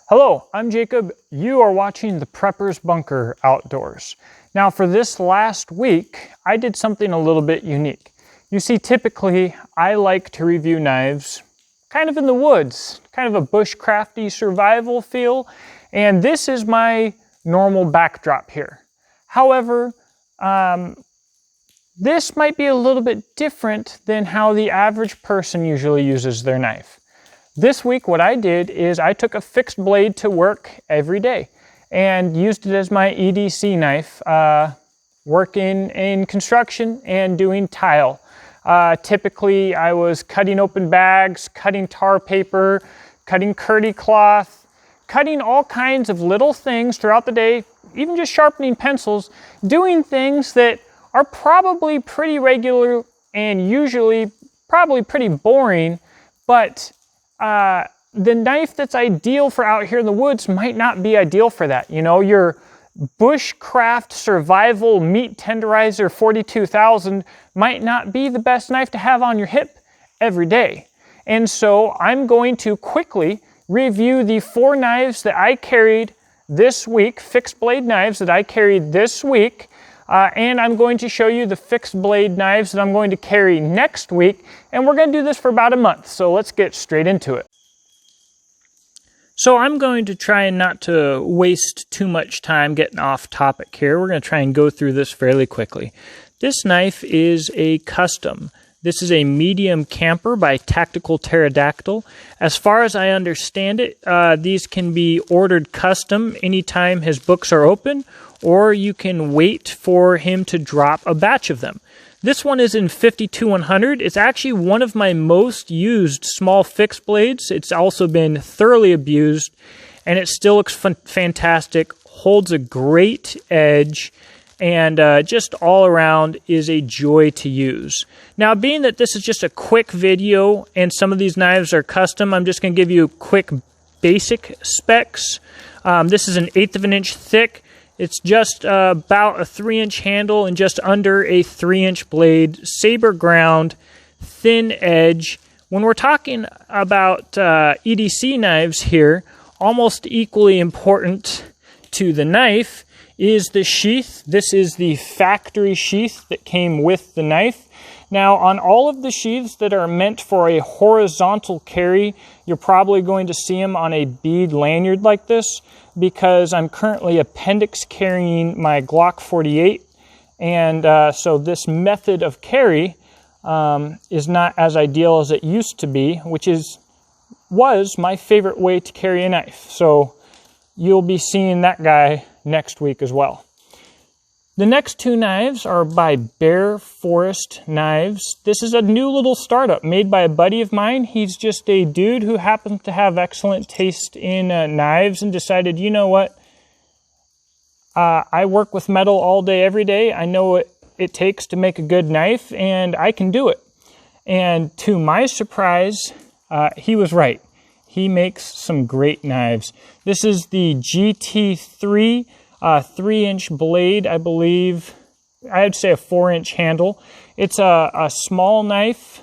Hello, I'm Jacob. You are watching the Prepper's Bunker Outdoors. Now for this last week, I did something a little bit unique. You see, typically I like to review knives kind of in the woods, kind of a bushcrafty survival feel, and this is my normal backdrop here. However, this might be a little bit different than how the average person usually uses their knife. This week what I did is I took a fixed blade to work every day and used it as my EDC knife, working in construction and doing tile. Typically I was cutting open bags, cutting tar paper, cutting curdy cloth, cutting all kinds of little things throughout the day, even just sharpening pencils, doing things that are probably pretty regular and usually probably pretty boring, but the knife that's ideal for out here in the woods might not be ideal for that. You know, your bushcraft survival meat tenderizer 42,000 might not be the best knife to have on your hip every day. And so I'm going to quickly review the 4 knives that I carried this week, fixed blade knives that I carried this week. And I'm going to show you the fixed blade knives that I'm going to carry next week, and we're going to do this for about a month, so let's get straight into it. So I'm going to try not to waste too much time getting off topic here. We're going to try and go through this fairly quickly. This knife is a custom. This is a medium camper by Tactical Pterodactyl. As far as I understand it, these can be ordered custom anytime his books are open, or you can wait for him to drop a batch of them. This one is in 52-100. It's actually one of my most used small fixed blades. It's also been thoroughly abused, and it still looks fantastic, holds a great edge, and just all around is a joy to use. Now, being that this is just a quick video and some of these knives are custom, I'm just going to give you quick basic specs. This is an 1/8 of an inch thick. It's just about a 3-inch handle and just under a 3-inch blade, saber ground, thin edge. When we're talking about EDC knives here, almost equally important to the knife is the sheath. This is the factory sheath that came with the knife. Now, on all of the sheaths that are meant for a horizontal carry, you're probably going to see them on a bead lanyard like this, because I'm currently appendix carrying my Glock 48, and so this method of carry is not as ideal as it used to be, which was my favorite way to carry a knife. So you'll be seeing that guy next week as well. The next 2 knives are by Bear Forest Knives. This is a new little startup made by a buddy of mine. He's just a dude who happens to have excellent taste in knives and decided, you know what, I work with metal all day, every day. I know what it takes to make a good knife, and I can do it. And to my surprise, he was right. He makes some great knives. This is the GT3 3-inch blade, I believe. I'd say a 4-inch handle. It's a small knife,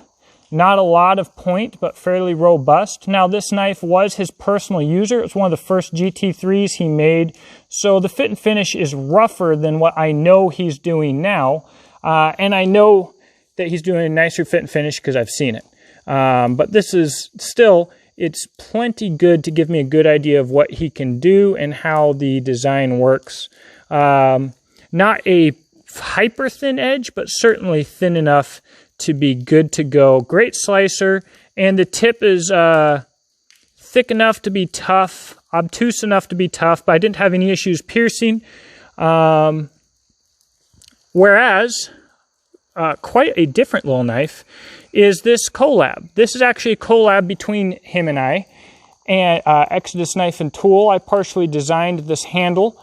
not a lot of point, but fairly robust. Now, this knife was his personal user. It's one of the first GT3s he made, so the fit and finish is rougher than what I know he's doing now, and I know that he's doing a nicer fit and finish because I've seen it. But this is still, it's plenty good to give me a good idea of what he can do and how the design works. Not a hyper thin edge, but certainly thin enough to be good to go. Great slicer, and the tip is thick enough to be tough, obtuse enough to be tough, but I didn't have any issues piercing. Whereas, quite a different little knife is this collab. This is actually a collab between him and I, and Exodus Knife and Tool. I partially designed this handle.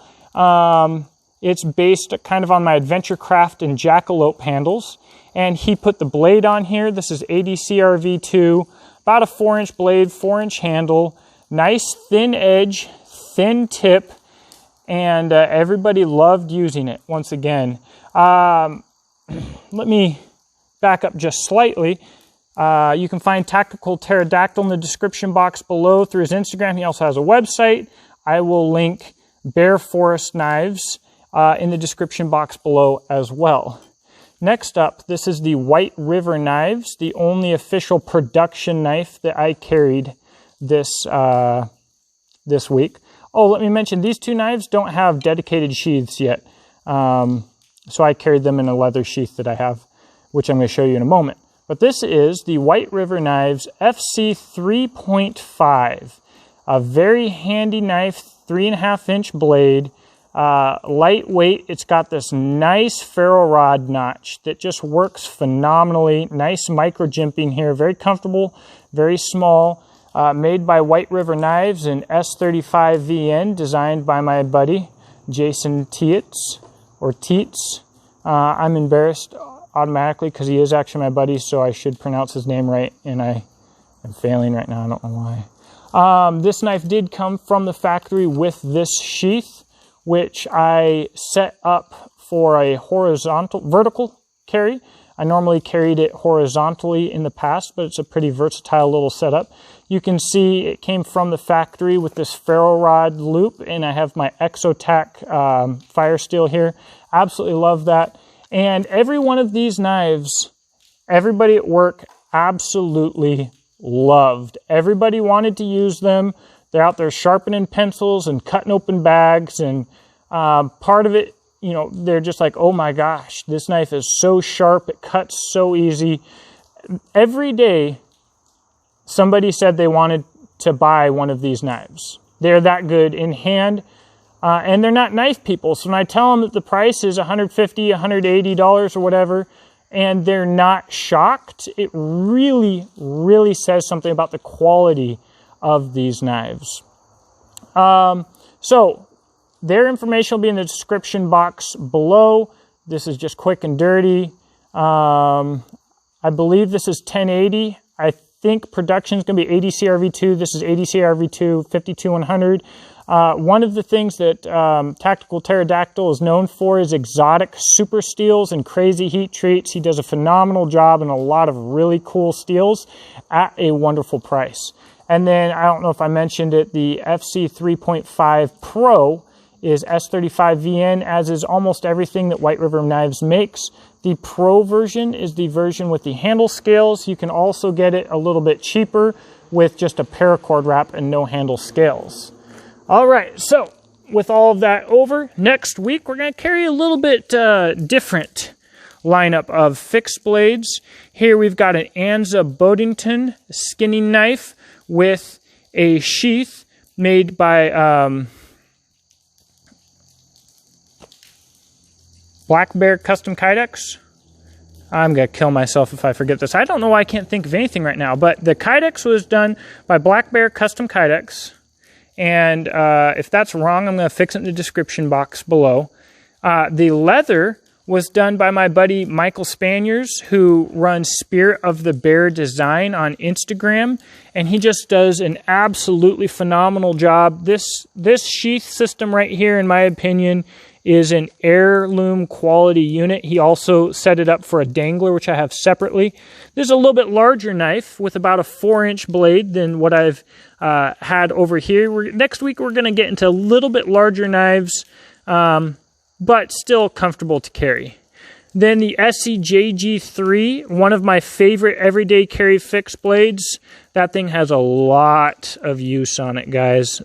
It's based kind of on my Adventure Craft and Jackalope handles, and he put the blade on here. This is ADCRV2, about a 4-inch blade, 4-inch handle, nice thin edge, thin tip, and everybody loved using it. Once again, let me back up just slightly. You can find Tactical Pterodactyl in the description box below through his Instagram. He also has a website. I will link Bear Forest Knives in the description box below as well. Next up, this is the White River Knives, the only official production knife that I carried this week. Oh, let me mention, these two knives don't have dedicated sheaths yet. So I carried them in a leather sheath that I have, which I'm going to show you in a moment. But this is the White River Knives FC 3.5. A very handy knife, 3.5-inch blade. Lightweight. It's got this nice ferro rod notch that just works phenomenally. Nice micro jimping here. Very comfortable, very small. Made by White River Knives in S35VN, designed by my buddy Jason Tietz, or Tietz. I'm embarrassed automatically because he is actually my buddy, so I should pronounce his name right, and I am failing right now. I don't know why. This knife did come from the factory with this sheath, which I set up for a vertical carry. I normally carried it horizontally in the past, but it's a pretty versatile little setup. You can see it came from the factory with this ferro rod loop, and I have my Exotac fire steel here. Absolutely love that. And every one of these knives, everybody at work absolutely loved. Everybody wanted to use them. They're out there sharpening pencils and cutting open bags, and part of it, you know, they're just like, oh my gosh, this knife is so sharp, it cuts so easy. Every day, somebody said they wanted to buy one of these knives. They're that good in hand, and they're not knife people. So when I tell them that the price is $150, $180 or whatever, and they're not shocked, it really, really says something about the quality of these knives. So their information will be in the description box below. This is just quick and dirty. I believe this is 1080. I think production is going to be 80 CRV2. This is 80 CRV2, 52-100. One of the things that Tactical Pterodactyl is known for is exotic super steels and crazy heat treats. He does a phenomenal job and a lot of really cool steels at a wonderful price. And then, I don't know if I mentioned it, the FC 3.5 Pro is S35VN, as is almost everything that White River Knives makes. The Pro version is the version with the handle scales. You can also get it a little bit cheaper with just a paracord wrap and no handle scales. All right, so with all of that over, next week we're going to carry a little bit different lineup of fixed blades. Here we've got an Anza Bodington skinning knife with a sheath made by Black Bear Custom Kydex. I'm going to kill myself if I forget this. I don't know why I can't think of anything right now, but the Kydex was done by Black Bear Custom Kydex, and if that's wrong, I'm going to fix it in the description box below. The leather was done by my buddy Michael Spaniers, who runs Spirit of the Bear Design on Instagram, and he just does an absolutely phenomenal job. This sheath system right here, in my opinion, is an heirloom quality unit. He also set it up for a dangler, which I have separately. This is a little bit larger knife with about a 4-inch blade than what I've had over here. Next week we're going to get into a little bit larger knives, but still comfortable to carry. Then the SCJG3, one of my favorite everyday carry fixed blades. That thing has a lot of use on it, guys.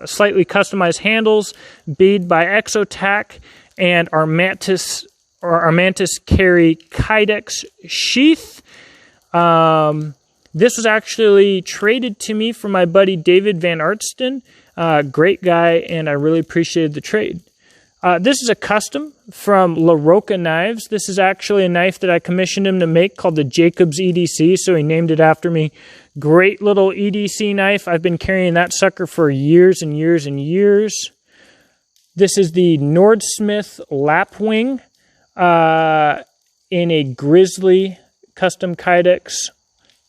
Slightly customized handles, bead by Exotac, and our Mantis Carry Kydex sheath. This was actually traded to me from my buddy David Van Artsten. Great guy, and I really appreciated the trade. This is a custom from La Roca Knives. This is actually a knife that I commissioned him to make called the Jacobs EDC, so he named it after me. Great little EDC knife. I've been carrying that sucker for years and years and years. This is the Nordsmith Lapwing in a Grizzly Custom Kydex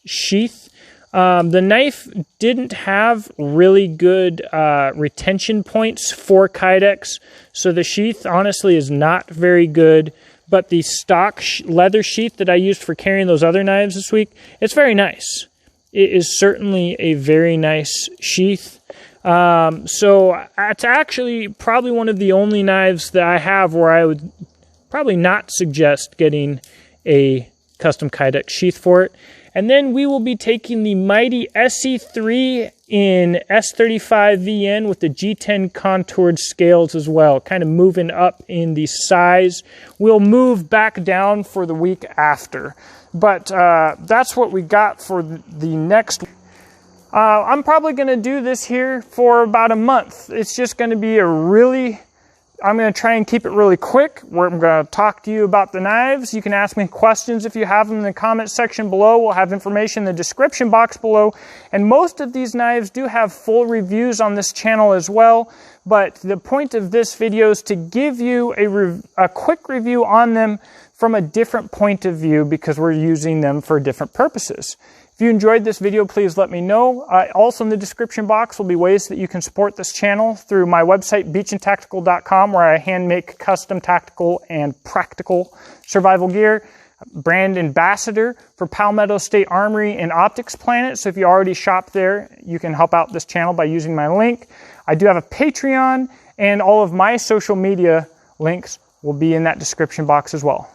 sheath. The knife didn't have really good retention points for Kydex, so the sheath honestly is not very good, but the stock leather sheath that I used for carrying those other knives this week, it's very nice. It is certainly a very nice sheath. So it's actually probably one of the only knives that I have where I would probably not suggest getting a custom Kydex sheath for it. And then we will be taking the mighty SE3 in S35VN with the G10 contoured scales as well, kind of moving up in the size. We'll move back down for the week after. But that's what we got for the next week. I'm probably going to do this here for about a month. It's just going to be I'm going to try and keep it really quick. I'm going to talk to you about the knives. You can ask me questions if you have them in the comment section below. We'll have information in the description box below. And most of these knives do have full reviews on this channel as well. But the point of this video is to give you a quick review on them from a different point of view because we're using them for different purposes. If you enjoyed this video, please let me know. Also in the description box will be ways that you can support this channel through my website, beachandtactical.com, where I hand make custom tactical and practical survival gear. Brand ambassador for Palmetto State Armory and Optics Planet. So if you already shop there, you can help out this channel by using my link. I do have a Patreon, and all of my social media links will be in that description box as well.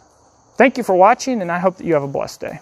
Thank you for watching, and I hope that you have a blessed day.